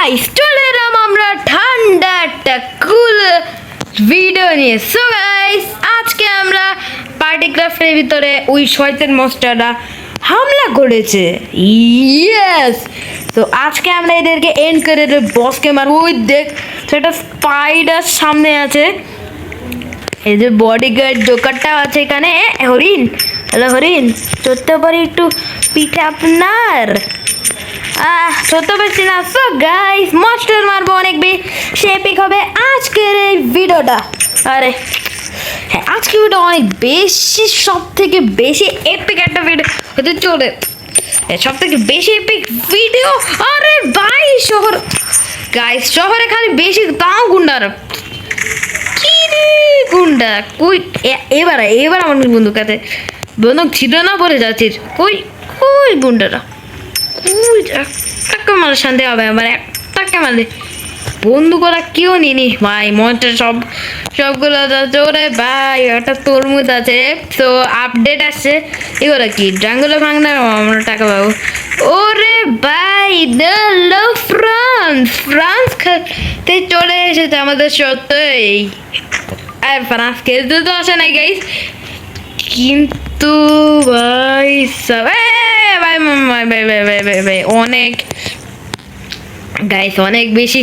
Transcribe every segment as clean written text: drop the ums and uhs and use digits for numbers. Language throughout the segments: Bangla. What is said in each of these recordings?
গাইস চলে এলাম আমরা ঠান্ডা একটা কুল ভিডিও নিয়ে। সো গাইস আজকে আমরা পার্টি ক্রাফটের ভিতরে ওই শয়তান মনস্টাররা হামলা করেছে। ইয়েস, তো আজকে আমরা এদেরকে এন্ড করে বসকে মারবো। ওই দেখ সেটা স্পাইডার সামনে আছে, এই যে বডিগার্ড জোকারটা আছে এখানে। হরিণ, হ্যালো হরিণ, চড়তে পারি একটু পিঠে আপনার? চড়তে পারছি না। সো গাইস মনস্টার মারবো, অনেক বেশি এপিক হবে আজকের এই ভিডিওটা। আরে হ্যাঁ, আজকে ভিডিও অনেক বেশি, সব থেকে বেশি এপিক একটা ভিডিও হতে চলে, সব থেকে বেশি এপিক ভিডিও। আরে ভাই শহর, গাইস শহরে খালি বেশি তাও গুন্ডার কি রে গুন্ডা কই? এবার আমার বন্দুক কাছে বন্দুক ছিল না, বলে যাচ্ছিস কই কই গুন্ডারা? কই একটা মারলে শান্তি হবে আমার, একটা মারলে বন্দুক ওরা কেউ নিনি ভাই। মনটা সবগুলো ওরে ভাই, একটা তরমুজ আছে। তো আপডেট আসছে, এগুলো কি জাঙ্গলে ভাঙনা আমরা টাকা পাবো। ওরে ভাই ফ্রান্স খেতে চলে এসেছে আমাদের সত্যই। আর ফ্রান্স খেলতে তো আসে নাই গাইস, কিন্তু ভাই ভাই অনেক গাইস অনেক বেশি।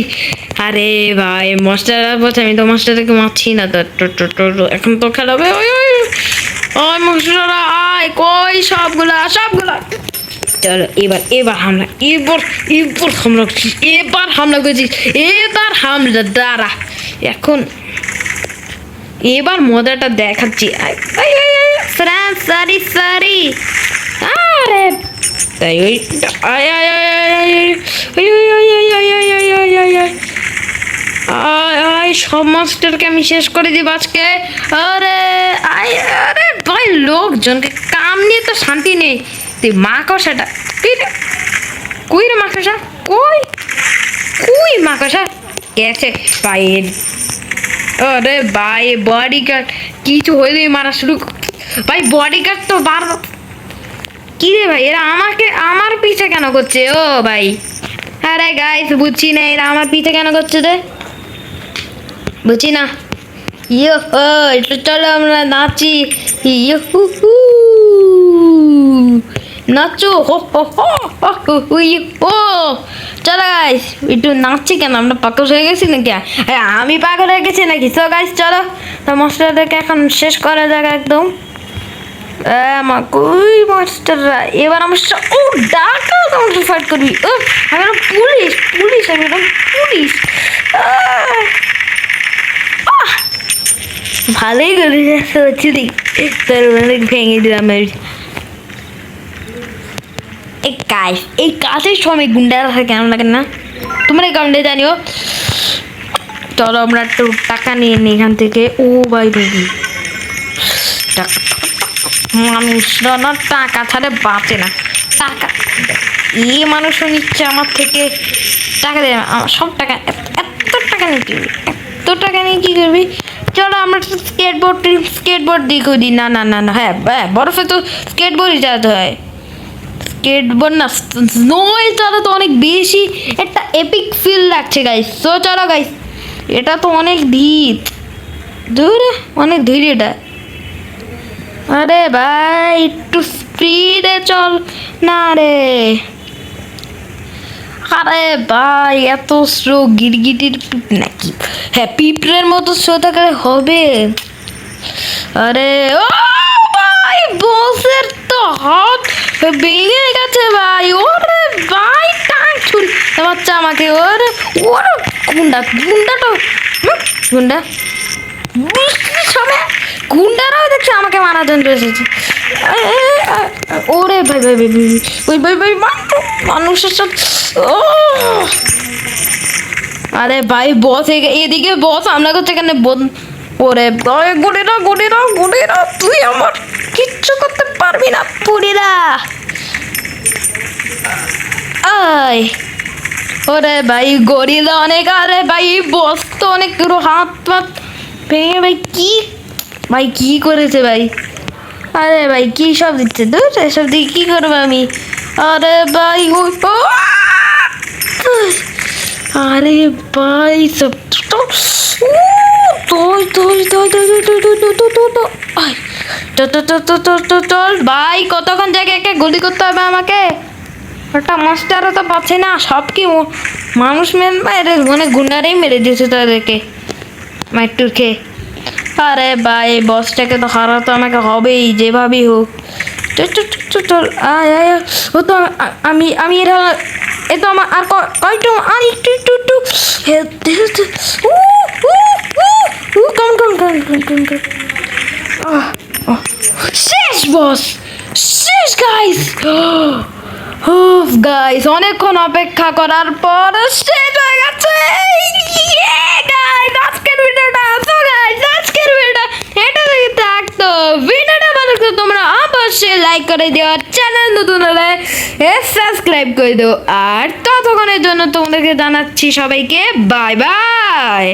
আরে ভাই মাস্টার বলছে, আমি তো মাস্টারকে মারছি না তো, এখন তো খেলাবে। ওই মাস্টাররা আয়, কই সবগুলা চলো এবার হামলা, এবার হামলা করছিস, এবার হামলা দাঁড়া, এখন এবার মজাটা দেখাচ্ছি। ফ্রান্স সারি আরে তাই ওই সব মাস্টারকে আমি শেষ করে দিব আজকে। আরে আরে ভাই লোকজনকে কাম নিয়ে তো শান্তি নেই। তুই মাকড়সাটা কই রে, মাকড়সা কই মাকড়সা গেছে ভাই। আরে ভাই বডিগার্ড কিছু হইলেই মারা শুরু ভাই। বডিগার্ড তো বার কি রে ভাই, এরা আমার পিছে কেন করছে? ও ভাই আরে গাইস বুঝছি না এরা আমার পিছে কেন করছে রে, বুঝছি না। একটু চলো আমরা নাচি, নাচো চলো গাইস একটু নাচছি। কেন আমরা পাগল হয়ে গেছি নাকি? আমি পাগল হয়ে গেছি নাকি? তো গাইস চলো তো মাস্টারদেরকে এখন শেষ করা যাক একদম। আমার কই মাস্টাররা এবার আমার ও ডাকা আমাকে ফাইট করবি? আমি পুলিশ আমি পুলিশ। ভালোই করি হচ্ছে তোর ভেঙে দিলাম। এই কাজের সময় গুন্ডারা কেমন লাগে না? তোমার এই কারণে জানিও। চলো আমরা একটু টাকা নিয়ে নিই এখান থেকে। ও ভাই বেবি মানুষরা না টাকা ছাড়া বাঁচে না। টাকা এই মানুষও নিচ্ছে আমার থেকে টাকা দেয়, আমার সব টাকা। এত টাকা নিয়ে কি করবি? এত টাকা নিয়ে কি করবি? চলো আমরা স্কেটবোর্ড দিয়ে দিই। না হ্যাঁ বরফে তো স্কেটবোর্ডই চালাতে হয়। স্কেটবোর্ড না, স্নোয় চালা তো অনেক বেশি একটা এপিক ফিল লাগছে গাইস। তো চলো গাইস, এটা তো অনেক ধীরে অনেক ধীরে এটা। আরে ভাই একটু স্পিডে চল না রে। আরে ভাই এত স্লো গিরগিটির নাকি? হ্যাঁ পিঁপড়ের মতো স্লো থাকলে হবে। আরে ও ভাই বসের তো হাত ভেঙে গেছে ভাই। ওরে ভাই টাক ছুরি বাচ্চা আমাকে। ওরে গুন্ডা গুন্ডারাও দেখছে আমাকে মারার জন্য এসেছে। ওরে ভাই মানুষের সব। আরে ভাই বস এদিকে বস আমরা করছে এখানে। ওরে গড়িরা তুই আমার কিচ্ছু করতে পারবি না পুরিরা। ওরে ভাই গরিলা অনেক। আরে ভাই বস তো অনেক হাত ভেঙে ভাই কি করেছে ভাই? আরে ভাই কি সব দিচ্ছে, দূর এসব দিয়ে কি করবো আমি? আরে ভাই আরে ভাই সব চল ভাই, কতক্ষণ জায়গায় গুলি করতে হবে আমাকে? একটা মাস্টারও তো পাচ্ছে না, সব কি মানুষ মেরে মানে গুন্ডারেই মেরে দিয়েছে তাদেরকে মাইটুর খেয়ে। আরে ভাই বসটাকে তো হারাতে আমাকে হবেই যেভাবেই হোক। চল আয় আয়, ও তো আমি এরা এ তো আমার আর কয়টু আর একটু একটু একটু শেষ বস, শেষ গাইস। গাইস অনেকক্ষণ অপেক্ষা করার পর শেষ হয়ে গেছে। আজকের ভিডিওটা এটা দেখে থাকতো। ভিডিওটা ভালো লাগতো তোমরা অবশ্যই লাইক করে দিও, চ্যানেল নতুন হলে সাবস্ক্রাইব করে দিও। আর ততক্ষণের জন্য তোমাদেরকে জানাচ্ছি সবাইকে বাই বাই।